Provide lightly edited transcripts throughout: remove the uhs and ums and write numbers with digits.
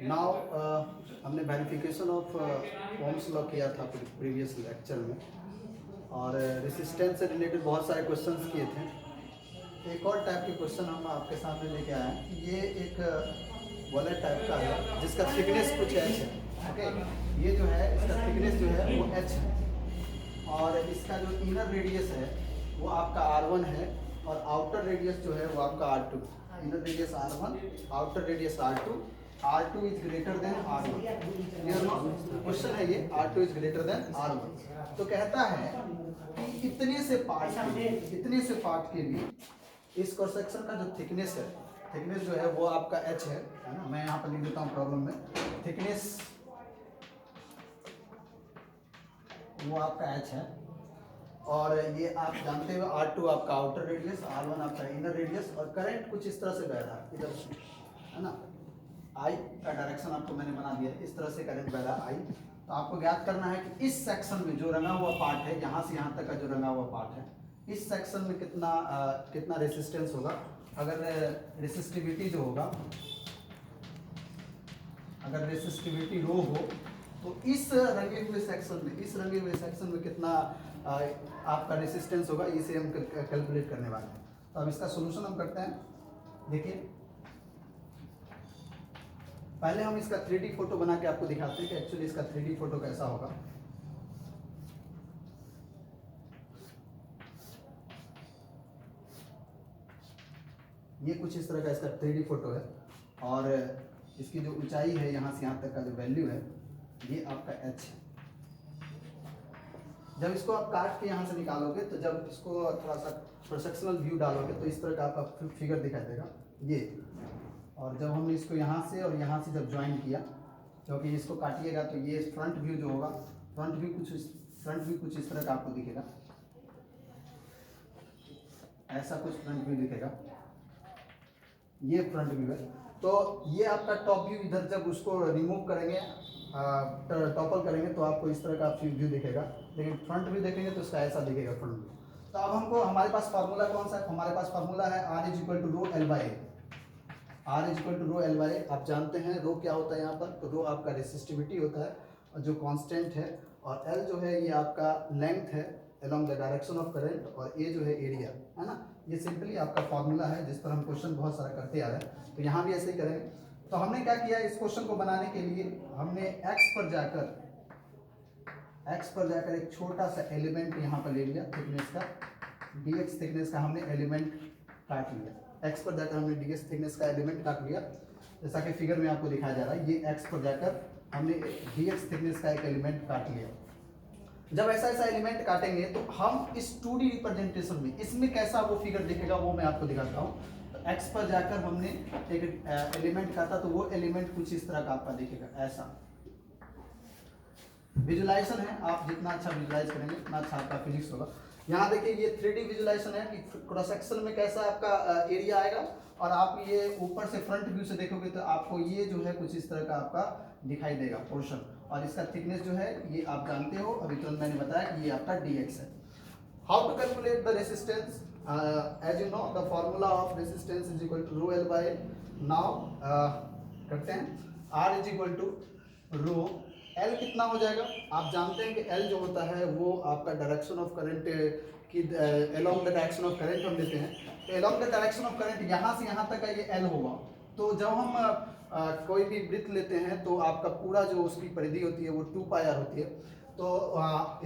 Now हमने verification of Ohm's law किया था प्रीवियस लेक्चर में, और रेसिस्टेंस से रिलेटेड बहुत सारे क्वेश्चंस किए थे। एक और टाइप के क्वेश्चन हम आपके सामने लेके आए हैं। ये एक वॉलेट टाइप का है जिसका थिकनेस कुछ एच है। ओके, ये जो है इसका थिकनेस जो है वो एच है, और इसका जो इनर रेडियस है वो आपका R1 है, और आउटर रेडियस जो है वो आपका R2। Inner radius R1, outer radius R2। R2 is greater than R1। Clear no? Question है ये, R2 is greater than R1। तो कहता है कि इतने से पार्ट के लिए इस क्रॉस सेक्शन का जो थिकनेस है, थिकनेस जो है वो आपका h है ना। मैं यहाँ पर लिख देता हूँ प्रॉब्लम में, थिकनेस वो आपका h है, और ये आप जानते हो R2 आपका आउटर रेडियस, R1 आपका इनर रेडियस, और करंट कुछ इस तरह से बह रहा है इधर से, है ना। I का डायरेक्शन आपको मैंने बना दिया, इस तरह से करंट बह रहा है I। तो आपको ज्ञात करना है कि इस सेक्शन में जो रंगा हुआ पार्ट है, यहाँ से यहाँ तक का जो रंगा हुआ पार्ट है, इस सेक्शन में कितना रेसिस्टेंस होगा। अगर रेसिस्टिविटी जो होगा, अगर रेसिस्टिविटी रो हो, तो इस रंगे हुए सेक्शन में कितना आपका रेसिस्टेंस होगा, इसे हम कैलकुलेट करने वाले हैं। तो अब इसका सॉल्यूशन हम करते हैं। देखिए, पहले हम इसका 3D फोटो बना के आपको दिखाते हैं कि एक्चुअली इसका 3D फोटो कैसा होगा। ये कुछ इस तरह का इसका 3D फोटो है, और इसकी जो ऊंचाई है यहाँ से यहाँ तक का जो वैल्यू है ये आपका h है। जब इसको आप काट के यहाँ से निकालोगे, तो जब इसको थोड़ा सा प्रोसेक्शनल व्यू डालोगे तो इस तरह का आपका फिगर दिखाई देगा ये। और जब हमने इसको यहाँ से और यहाँ से जब ज्वाइन किया, क्योंकि इसको काटिएगा तो ये फ्रंट व्यू जो होगा, फ्रंट व्यू कुछ इस तरह का आपको दिखेगा, ऐसा कुछ फ्रंट व्यू दिखेगा, ये फ्रंट व्यू है। तो ये आपका टॉप व्यू, इधर जब उसको रिमूव करेंगे, टॉपल करेंगे, तो आपको इस तरह का व्यू दिखेगा। लेकिन फ्रंट व्यू देखेंगे तो इसका ऐसा दिखेगा फ्रंट व्यू। तो अब हमको, हमारे पास फार्मूला कौन सा है? हमारे पास फार्मूला है R is equal to rho L by A. R is equal to rho L by A. आप जानते हैं रो क्या होता है यहाँ पर, तो रो आपका रेसिस्टिविटी होता है जो कांस्टेंट है, और L जो है ये आपका लेंथ है along the direction of current, और A जो है एरिया, है ना। ये सिंपली आपका फार्मूला है जिस पर हम क्वेश्चन बहुत सारा करते आ रहे हैं। तो यहाँ भी ऐसे ही करेंगे। तो हमने क्या किया, इस क्वेश्चन को बनाने के लिए हमने x पर जाकर एक छोटा सा एलिमेंट यहाँ पर ले लिया, थिकनेस का, dx थिकनेस का हमने एलिमेंट काट लिया। x पर जाकर हमने dx थिकनेस का एलिमेंट काट लिया, जैसा कि फिगर में आपको दिखाया जा रहा है। ये x पर जाकर हमने dx थिकनेस का एक एलिमेंट काट लिया। जब ऐसा एलिमेंट काटेंगे तो हम इस 2D रिप्रेजेंटेशन में इसमें कैसा वो फिगर दिखेगा वो मैं आपको दिखाता हूँ। तो x पर जाकर हमने एक एलिमेंट काटा, तो वो एलिमेंट कुछ इस तरह का आपका दिखेगा, ऐसा। विजुलाइजेशन है, आप जितना अच्छा विजुलाइज करेंगे उतना अच्छा आपका फिजिक्स होगा। यहाँ देखिए, ये 3D विजुलाइजेशन है कि क्रॉस सेक्शन में कैसा आपका एरिया आएगा, और आप ये ऊपर से फ्रंट व्यू से देखोगे तो आपको ये जो है कुछ इस तरह का आपका दिखाई देगा पोर्शन। और इसका थिकनेस जो है ये आप जानते हो, अभी तुरंत मैंने बताया कि ये आपका dx है। How to calculate the resistance? As you know the formula of resistance is equal to rho L by. Now करते हैं, R is equal to rho L कितना हो जाएगा? आप जानते हैं कि L जो होता है वो आपका डायरेक्शन ऑफ करंट की, along the direction of current हम लेते हैं। तो along the direction of current यहाँ से यहाँ तक का ये L होगा। तो जब हम कोई भी वृत्त लेते हैं तो आपका पूरा जो उसकी परिधि होती है वो 2πr होती है। तो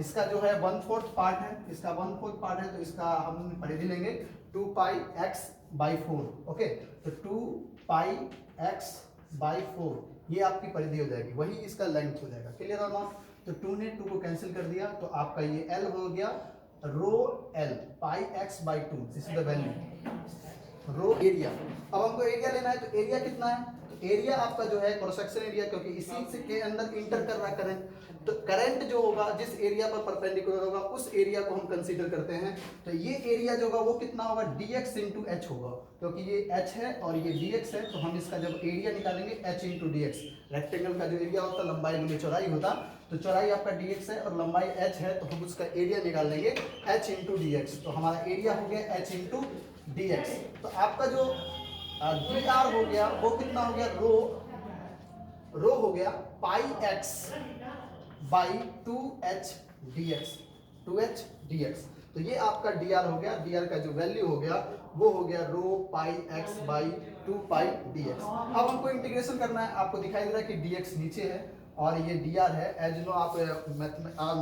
इसका जो है 1/4 पार्ट है, इसका 1/4 पार्ट है, तो इसका हम परिधि लेंगे 2πx/4। ओके, तो 2πx/4 ये आपकी परिधि हो जाएगी, वही इसका लेंथ हो जाएगा। Clear or not? तो 2 ने 2 को कैंसिल कर दिया, तो आपका ये L हो गया rho L πx/2। This is the value rho area. अब हमको एरिया लेना है, तो एरिया कितना है? तो एरिया आपका जो है क्रॉस सेक्शन एरिया, क्योंकि इसी से के अंदर इंटर कर रहा करंट, तो करंट जो होगा जिस एरिया पर परपेंडिकुलर होगा उस एरिया को हम कंसीडर करते हैं। तो ये एरिया जो होगा वो कितना होगा? dx इंटू एच होगा, क्योंकि ये h है और ये dx है। तो हम इसका जब एरिया निकालेंगे h इंटू dx, रेक्टेंगल का जो एरिया होता है लंबाई गुने चौड़ाई होता, तो चौड़ाई आपका dx है और लंबाई h है, तो हम उसका एरिया निकाल लेंगे h इंटू dx। तो हमारा एरिया हो गया h इंटू dx। तो आपका जो dr हो गया वो कितना हो गया? रो हो गया pi x by 2h dx, 2h dx। तो ये आपका dr हो गया, dr का जो वैल्यू हो गया वो हो गया rho pi x by 2 pi dx। अब हमको इंटीग्रेशन करना है, आपको दिखाई दे रहा है कि dx नीचे है और ये dr है। एज नो आप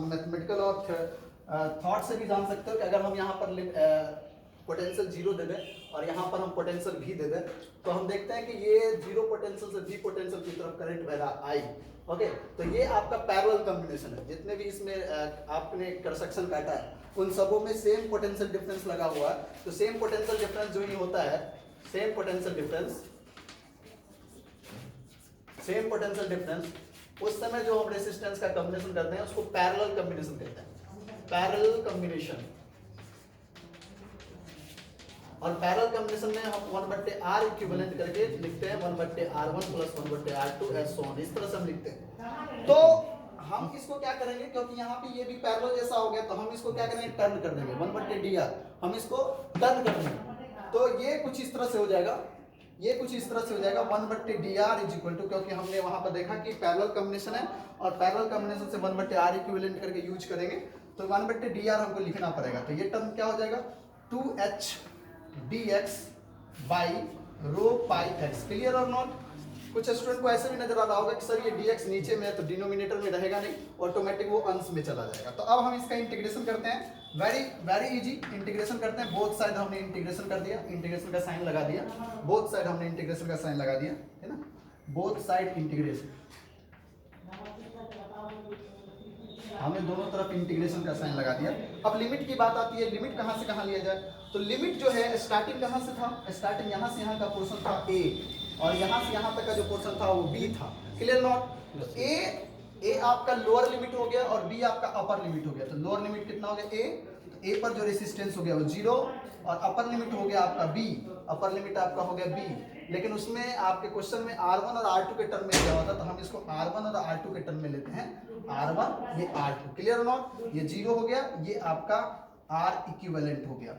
मैथमेटिकल और थॉट से भी जान सकते हो कि अगर हम यहाँ पर पोटेंशियल जीरो दे दें और यहाँ पर हम पोटेंशियल भी दे दें तो हम देखते हैं कि ये जीरो पोटेंशियल से भी पोटेंशियल की तरफ करंट बह रहा आई। ओके, तो ये आपका पैरेलल कॉम्बिनेशन है। जितने भी इसमें आपने इंटरसेक्शन काटा है उन सबों में सेम पोटेंशियल डिफरेंस लगा हुआ है। तो सेम पोटेंशियल डिफरेंस जो ही होता है, सेम पोटेंशियल डिफरेंस उस समय जो हम रेसिस्टेंस का कॉम्बिनेशन करते हैं उसको पैरेलल कॉम्बिनेशन कहते हैं, पैरेलल कॉम्बिनेशन। और पैरेलल कॉम्बिनेशन में हम 1/r इक्विवेलेंट करके लिखते हैं 1/r1 plus 1/r2 as so on, इस तरह से हम लिखते हैं। तो हम इसको क्या करेंगे, क्योंकि यहाँ पे ये भी पैरेलल जैसा हो गया तो हम इसको क्या करेंगे, टर्न कर देंगे 1/dr, हम इसको टर्न कर देंगे। तो ये कुछ इस तरह से हो जाएगा, ये कुछ इस तरह से हो जाएगा 1/dr इज इक्वल टू, क्योंकि हमने वहां पर देखा कि पैरेलल कॉम्बिनेशन है और पैरेलल कॉम्बिनेशन से 1/r इक्विवेलेंट करके यूज करेंगे तो 1/dr हमको लिखना पड़ेगा। तो ये टर्म क्या हो जाएगा 2h dx by rho pi x। Clear or not? कुछ स्टूडेंट को ऐसे भी नजर आ रहा होगा कि सर ये dx नीचे में है तो डिनोमिनेटर में रहेगा नहीं, ऑटोमेटिक वो अंश में चला जाएगा। तो अब हम इसका इंटीग्रेशन करते हैं, वेरी इजी इंटीग्रेशन करते हैं। बोथ साइड हमने इंटीग्रेशन कर दिया, इंटीग्रेशन का साइन लगा दिया, बोथ साइड हमने इंटीग्रेशन का साइन लगा दिया, है ना, बोथ साइड इंटीग्रेशन, हमने दोनों तरफ इंटीग्रेशन का साइन लगा दिया। अब लिमिट की बात आती है, लिमिट कहां से कहां लिया जाए, तो लिमिट जो है स्टार्टिंग कहां से था, स्टार्टिंग यहां से यहां का पोर्शन था a और यहां से यहां तक का जो पोर्शन था वो b था। Clear not? तो a आपका लोअर लिमिट हो गया और b आपका अपर लिमिट हो गया। तो लोअर लिमिट कितना हो गया a, तो a पर जो रेसिस्टेंस हो गया वो 0 और अपर लिमिट हो गया आपका b, अपर लिमिट आपका हो गया b। लेकिन उसमें आपके क्वेश्चन में R1 और R2 के टर्म में दिया होता तो हम इसको R1 और R2 के टर्म में लेते हैं, R1 ये R2। Clear not? ये 0 हो गया, ये आपका R इक्विवेलेंट हो गया।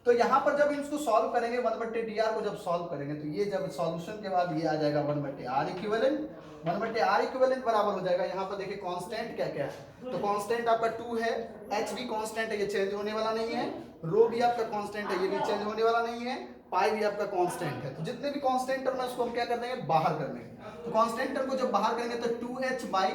तो यहाँ पर जब इसको सॉल्व करेंगे 1/dr को जब सॉल्व करेंगे तो ये जब सॉल्यूशन के बाद ये आ जाएगा 1/r इक्विवेलेंट, 1/r इक्विवेलेंट बराबर हो जाएगा। यहाँ पर देखिए कांस्टेंट क्या क्या है, तो कांस्टेंट आपका 2 है, h भी कांस्टेंट है, ये चेंज होने वाला नहीं है, रो भी आपका कांस्टेंट है, ये भी चेंज होने वाला नहीं है, पाई भी आपका कांस्टेंट है। तो जितने भी कांस्टेंट टर्म है उसको हम क्या कर देंगे, बाहर कर देंगे। तो कांस्टेंट टर्म को जब बाहर करेंगे तो 2h बाई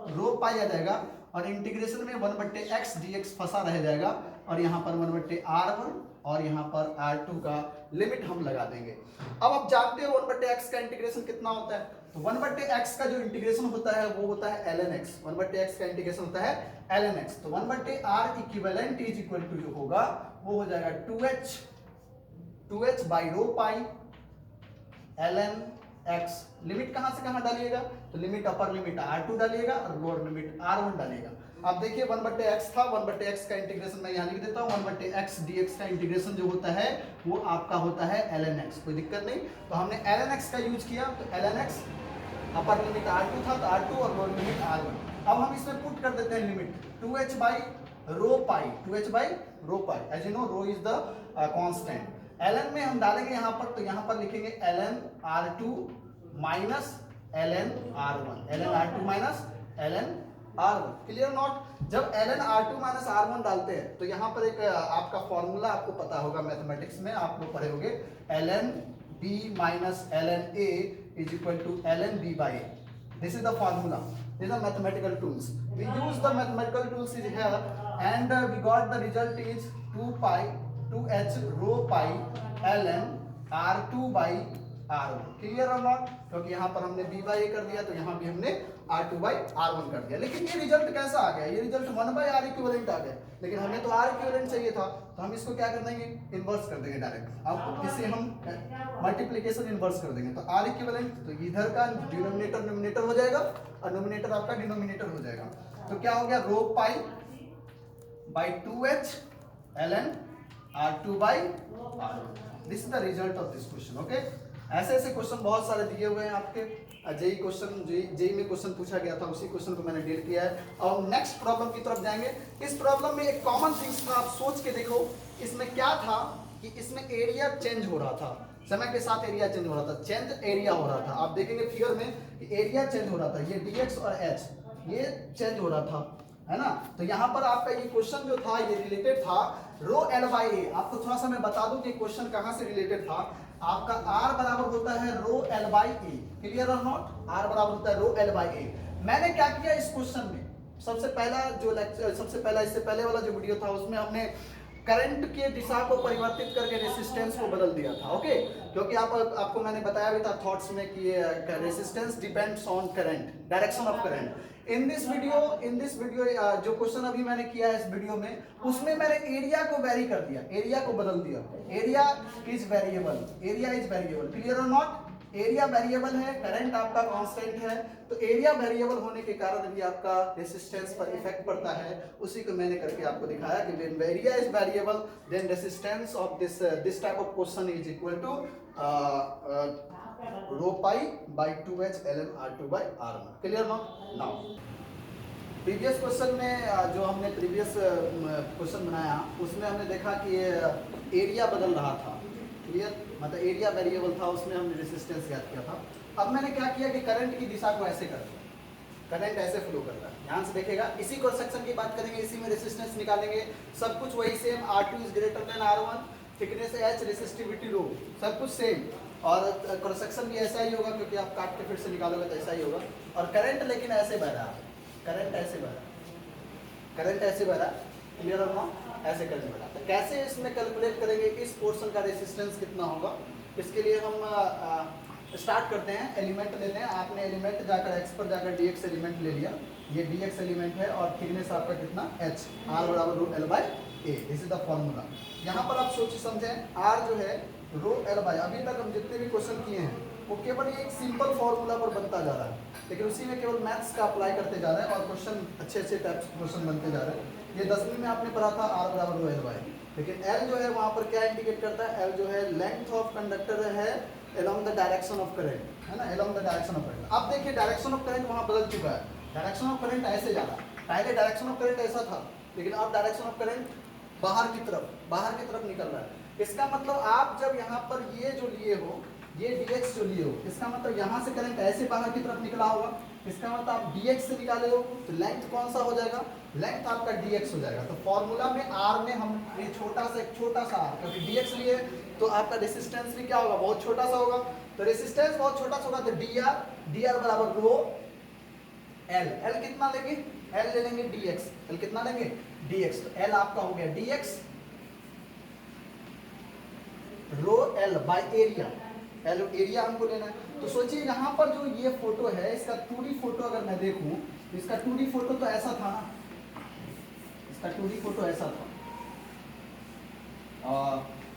रो पाई आ जाएगा और इंटीग्रेशन में 1/x dx फंसा रह जाएगा और यहाँ पर 1/r1 और यहाँ पर R2 का लिमिट हम लगा देंगे। अब आप जानते हो 1/x का इंटीग्रेशन कितना होता है, तो 1/x का जो इंटीग्रेशन होता है वो होता है ln x, 1/x का इंटीग्रेशन होता है ln x। तो 1/r equivalent is equal to जो होगा वो हो जाएगा 2h by rho pi ln x। Limit कहां से कहां डालिएगा, तो लिमिट अपर लिमिट R2 डालिएगा और लोअर लिमिट R1 डालिएगा। आप देखिए 1/x था, 1/x का इंटीग्रेशन मैं यहाँ लिख देता हूँ, 1/x dx का इंटीग्रेशन जो होता है वो आपका होता है ln x। कोई दिक्कत नहीं, तो हमने ln x का यूज किया, तो ln x upper limit R2 था तो R2 और लोअर लिमिट R1। अब हम इसमें पुट कर देते हैं limit 2h by rho pi, 2h by rho pi, as you know rho is the constant. ln में हम डालेंगे यहाँ पर, तो यहाँ पर लिखेंगे ln R2 minus ln R1, ln R2 minus ln R1। Clear not? जब ln R2 माइनस R1 डालते हैं तो यहाँ पर एक आपका फॉर्मूला आपको पता होगा, मैथमेटिक्स में आप लोग पढ़े होंगे, ln B minus ln A is equal to ln B by A। This is the formula, these are mathematical tools, we use the mathematical tools is here and we got the result is 2h rho pi ln R2 by R1। Clear or not? क्योंकि यहाँ पर हमने B by A कर दिया तो यहाँ भी हमने R2 by R1 कर दिया। लेकिन ये रिजल्ट कैसा आ गया, ये रिजल्ट 1/r इक्विवेलेंट आ गया, लेकिन हमें तो R इक्विवेलेंट चाहिए था, तो हम इसको क्या कर देंगे, इन्वर्स कर देंगे डायरेक्ट। अब इससे हम मल्टीप्लिकेशन इन्वर्स कर देंगे, तो R इक्विवेलेंट, तो इधर का डिनोमिनेटर नोमिनेटर हो जाएगा और नोमिनेटर आपका डिनोमिनेटर हो जाएगा। तो क्या हो गया, rho pi by 2h ln R2 by R1। This is the result of this question. Okay, ऐसे ऐसे क्वेश्चन बहुत सारे दिए हुए हैं आपके, जेई क्वेश्चन, जेई में क्वेश्चन पूछा गया था, उसी क्वेश्चन को मैंने डील किया है। और नेक्स्ट प्रॉब्लम की तरफ जाएंगे। इस प्रॉब्लम में एक कॉमन थिंग्स था, आप सोच के देखो इसमें क्या था कि इसमें एरिया चेंज हो रहा था। समय के साथ एरिया चेंज हो रहा था, चेंज एरिया हो रहा था। आप देखेंगे फिगर में कि एरिया चेंज हो रहा था, ये dx और h ये चेंज हो रहा था, है ना। तो यहाँ पर आपका ये क्वेश्चन जो था ये रिलेटेड था रो एल बाई ए। आपको थोड़ा सा मैं बता दूं कि क्वेश्चन कहाँ से रिलेटेड था। आपका r बराबर होता है रो L by A, clear or not, r बराबर होता है रो एल बाई ए। मैंने क्या किया इस क्वेश्चन में, सबसे पहला इससे पहले वाला जो वीडियो था उसमें हमने करंट के दिशा को परिवर्तित करके रेसिस्टेंस को बदल दिया था, ओके। क्योंकि आपको मैंने बताया भी था थॉट्स में कि resistance depends on current, direction of current. In this video जो क्वेश्चन अभी मैंने किया है इस वीडियो में, उसमें मैंने एरिया को वेरी कर दिया, एरिया को बदल दिया। Area is variable, clear or not. Area variable है, करंट आपका कांस्टेंट है, तो एरिया वेरिएबल होने के कारण भी आपका रेसिस्टेंस पर इफेक्ट पड़ता है। उसी को मैंने करके आपको दिखाया कि when area is variable then resistance of this type of question is equal to rho pi by 2h ln r2 by r1, clear not. Now previous question में जो हमने प्रीवियस क्वेश्चन बनाया उसमें हमने देखा कि एरिया बदल रहा था, क्लियर, मतलब एरिया वेरिएबल था, उसमें हमने रेसिस्टेंस ज्ञात किया था। अब मैंने क्या किया कि करंट की दिशा को ऐसे कर दिया, करंट ऐसे फ्लो करता है, ध्यान से देखिएगा। इसी क्रॉस सेक्शन की बात करेंगे, इसी में रेसिस्टेंस निकालेंगे, सब कुछ वही same, r2 is greater than r1, thickness h, resistivity rho, सब कुछ सेम। और क्रॉस सेक्शन भी ऐसा ही होगा क्योंकि आप काट के फिर से निकालोगे तो ऐसा ही होगा। और करंट लेकिन ऐसे बह रहा है, करंट ऐसे बह रहा है, क्लियर और नॉट, ऐसे करंट बह रहा है। तो कैसे इसमें कैलकुलेट करेंगे इस पोर्शन का रेसिस्टेंस कितना होगा, इसके लिए हम स्टार्ट करते हैं। एलिमेंट लेते हैं, आपने एलिमेंट जाकर x पर जाकर dx एलिमेंट ले लिया, ये dx एलिमेंट है और थिकनेस आपका कितना h, r बराबर रो L by A, this is the formula. यहाँ पर आप सोचिए समझें, r जो है रो एल बाई, अभी तक हम जितने भी क्वेश्चन किए हैं वो केवल एक सिंपल फॉर्मूला पर बनता जा रहा है, लेकिन उसी में केवल मैथ्स का अप्लाई करते जा रहे हैं और क्वेश्चन अच्छे टाइप्स के क्वेश्चन बनते जा रहे हैं। ये 10वीं में आपने पढ़ा था r बराबर रो एल बाई, लेकिन l जो है वहाँ पर क्या इंडिकेट करता है, l जो है लेंथ ऑफ कंडक्टर है along the direction of current, है ना, along the direction of current. अब देखिए डायरेक्शन ऑफ करंट वहाँ बदल चुका है, डायरेक्शन ऑफ करंट ऐसे जा रहा है, पहले डायरेक्शन ऑफ करंट ऐसा था, लेकिन अब डायरेक्शन ऑफ करंट बाहर की तरफ निकल रहा है। इसका मतलब आप जब यहाँ पर ये जो लिए हो, ये dx जो लिए हो, इसका मतलब यहाँ से करंट ऐसे बाहर की तरफ निकला होगा, इसका मतलब आप dx से निकाले हो तो लेंथ कौन सा हो जाएगा, लेंथ आपका dx हो जाएगा। तो फॉर्मूला में r में हम ये छोटा सा r, क्योंकि dx लिए तो आपका रेसिस्टेंस भी क्या होगा, बहुत छोटा सा होगा। तो रेसिस्टेंस बहुत छोटा सा होगा तो dr बराबर रो l कितना लेंगे, l ले लेंगे dx, l कितना लेंगे dx, तो l आपका हो गया dx rho l by area, area हमको लेना है। तो सोचिए यहाँ पर जो ये फोटो है, इसका 2D फोटो अगर मैं देखूं तो इसका 2D फोटो तो ऐसा था ना, इसका 2D फोटो ऐसा था।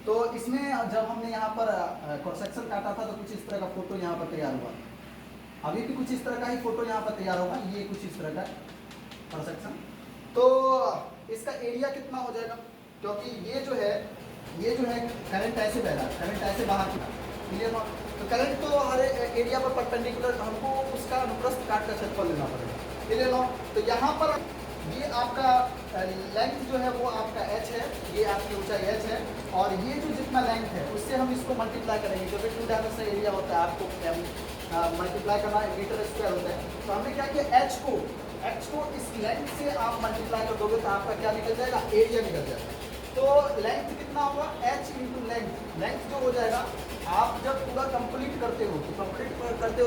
तो इसमें जब हमने यहाँ पर क्रॉस सेक्शन काटा था तो कुछ इस तरह का फोटो यहाँ पर तैयार हुआ, अभी भी कुछ इस तरह का ही फोटो यहाँ पर तैयार होगा, ये कुछ इस तरह का क्रॉस सेक्शन। तो इसका एरिया कितना हो जाएगा, क्योंकि ये जो है करंट ऐसे बह रहा है, करंट ऐसे बाहर की, क्लियर नॉट। तो करंट तो हर एरिया पर परपेंडिकुलर, हमको उसका अनुप्रस्थ काट का क्षेत्रफल लेना पड़ेगा, क्लियर नॉट। तो यहाँ पर ये आपका लेंथ जो है वो आपका h है, ये आपकी ऊंचाई h है, और ये जो जितना लेंथ है उससे हम इसको मल्टीप्लाई करेंगे, क्योंकि 2 डायमेंशनल एरिया होता है, आपको मल्टीप्लाई करना है, मीटर स्क्वायर होता है। तो हमने क्या किया, h को इस लेंथ से आप मल्टीप्लाई कर दोगे तो आपका क्या निकल जाएगा, एरिया निकल जाएगा। तो लेंथ कितना होगा, h इंटू लेंथ जो हो जाएगा, आप जब पूरा कंप्लीट करते हो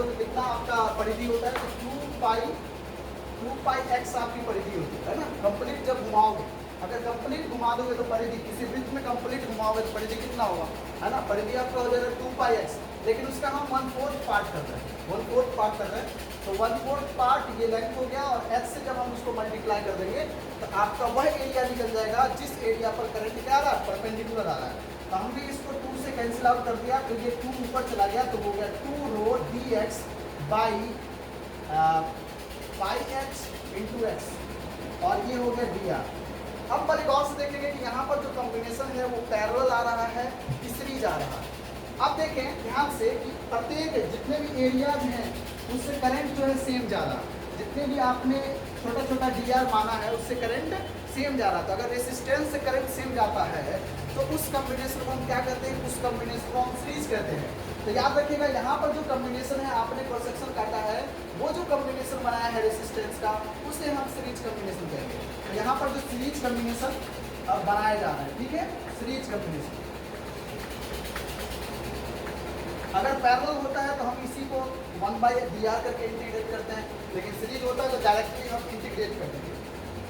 तो कितना आपका परिधि होता है, तो 2 पाई x आपकी परिधि होती है ना। कंप्लीट जब घुमाओगे, अगर कंप्लीट घुमा दोगे तो परिधि, किसी वृत्त में कंप्लीट घुमाओगे तो परिधि कितना होगा, है ना, परिधि आपका हो जाएगा 2 पाई x, लेकिन उसका हम 1/4 पार्ट कर रहे हैं, 1/4 पार्ट कर रहे हैं। तो 1/4 पार्ट ये लेंथ हो गया, और h से जब हम उसको मल्टीप्लाई कर देंगे तो आपका वह एरिया निकल जाएगा जिस एरिया पर करंट क्या आ रहा है, परपेंडिकुलर आ रहा है। तो हमने इसको 2 से कैंसिल आउट कर दिया, तो ये 2 ऊपर चला गया तो हो गया 2 रो dx by pi x into x, और ये हो गया dr। अब बड़े गौर से देखेंगे कि यहाँ पर जो कॉम्बिनेशन है वो पैरेलल आ रहा है, तीसरी जा रहा है। अब देखें ध्यान से कि प्रत्येक जितने भी एरियाज हैं उससे करंट जो है सेम जा रहा है, जितने भी आपने छोटा dr माना है उससे करंट सेम जा रहा था, अगर रेसिस्टेंस से करंट सेम जाता है तो उस कॉम्बिनेशन को हम क्या कहते हैं, उस कॉम्बिनेशन को हम सीरीज कहते हैं। तो याद रखिएगा यहाँ पर जो कॉम्बिनेशन है आपने क्रॉस सेक्शन काटा है, वो जो कॉम्बिनेशन बनाया है रेसिस्टेंस का, उसे हम सीरीज कॉम्बिनेशन कहेंगे। तो यहाँ पर जो सीरीज कॉम्बिनेशन बनाया जा रहा है, ठीक है, सीरीज कॉम्बिनेशन। अगर पैरेलल होता है तो हम इसी को 1/dr करके इंटीग्रेट करते हैं, लेकिन सीरीज होता है तो डायरेक्टली हम इंटीग्रेट कर देंगे।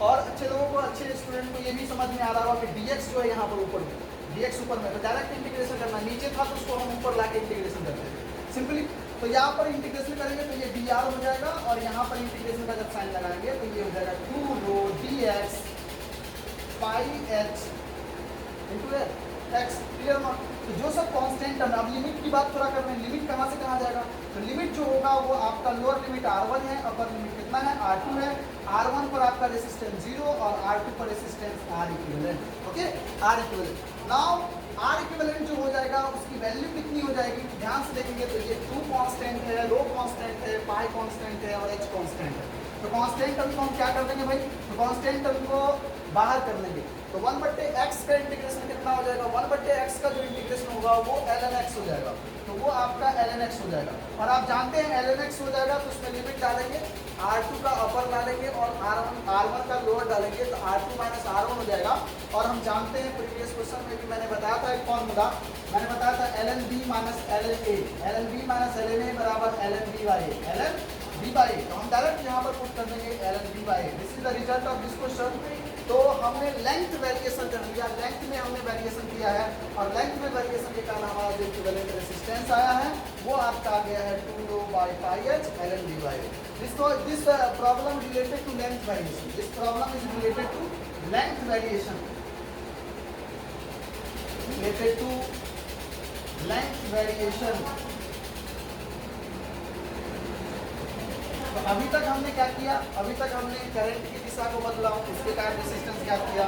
और अच्छे लोगों को, अच्छे स्टूडेंट को ये भी समझ में आ रहा होगा कि dx जो है यहाँ पर ऊपर में, dx ऊपर में, तो डायरेक्ट इंटीग्रेशन करना, नीचे था तो उसको हम ऊपर ला के इंटीग्रेशन करते हैं सिंपली। तो यहाँ पर इंटीग्रेशन करेंगे तो ये dr हो जाएगा, और यहाँ पर इंटीग्रेशन का जब साइन लगाएंगे तो ये हो जाएगा 2 rho dx पाई h इंटू x, क्लियर ना। तो जो सब कांस्टेंट है, अब लिमिट की बात थोड़ा कर रहे हैं, लिमिट कहाँ से कहाँ जाएगा, तो लिमिट जो होगा वो आपका लोअर लिमिट r1 है, अपर लिमिट कितना है r2 है। r1 पर आपका रेसिस्टेंस 0 और r2 पर resistance r equivalent, okay, r equivalent. Now r equivalent जो हो जाएगा उसकी वैल्यू कितनी हो जाएगी, ध्यान से देखेंगे तो ये 2 कांस्टेंट है, रो कांस्टेंट है, पाई कांस्टेंट है और h कांस्टेंट है। तो कांस्टेंट टर्म को हम क्या कर देंगे भाई, तो कांस्टेंट टर्म को बाहर कर लेंगे। तो 1/x का इंटीग्रेशन कितना हो जाएगा, 1/x का जो इंटीग्रेशन होगा वो ln x हो जाएगा, तो वो आपका ln x हो जाएगा। और आप जानते हैं ln x हो जाएगा तो उसमें लिमिट डालेंगे, r2 का अपर डालेंगे और r1 का लोअर डालेंगे, तो r2 माइनस r1 हो जाएगा। और हम जानते हैं प्रीवियस क्वेश्चन में भी मैंने बताया था एक फॉर्मूला, मैंने बताया था ln b minus ln a, ln b minus ln a बराबर ln b by a, ln b by a। तो हम डायरेक्ट यहाँ पर पुट कर देंगे ln b by a। This is the result of this question. तो हमने length variation कर लिया, लेंथ में हमने वेरिएशन किया है, और लेंथ में वेरिएशन के कारण हमारा जो इक्विवेलेंट रेजिस्टेंस आया है वो आपका आ गया है 2 rho by pi h ln b by a। This problem related to length variation. This problem is related to length variation. Related to length variation. तो अभी तक हमने क्या किया, अभी तक हमने करंट की दिशा को बदला, उसके कारण रेसिस्टेंस क्या किया,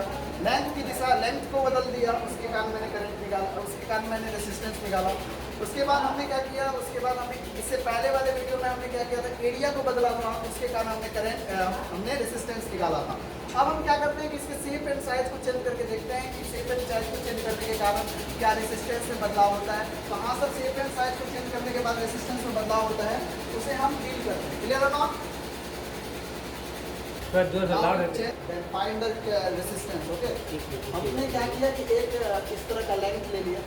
लेंथ की दिशा, लेंथ को बदल दिया, उसके कारण मैंने करंट निकाला, उसके कारण मैंने रेसिस्टेंस निकाला। उसके बाद हमने क्या किया, उसके बाद हमने इससे पहले वाले वीडियो में हमने क्या किया था, एरिया को बदला था, उसके कारण हमने करंट, हमने रेसिस्टेंस निकाला था। अब हम क्या करते हैं कि इसके शेप एंड साइज को चेंज करके देखते हैं कि शेप एंड साइज को चेंज करने के कारण क्या रेसिस्टेंस में बदलाव होता है। तो हाँ सर, शेप एंड साइज को चेंज करने के बाद रेसिस्टेंस में बदलाव होता है, उसे हम डील करते हैं। क्लियर है not? Find the resistance, okay. हमने क्या किया कि एक इस तरह का लेंथ ले लिया,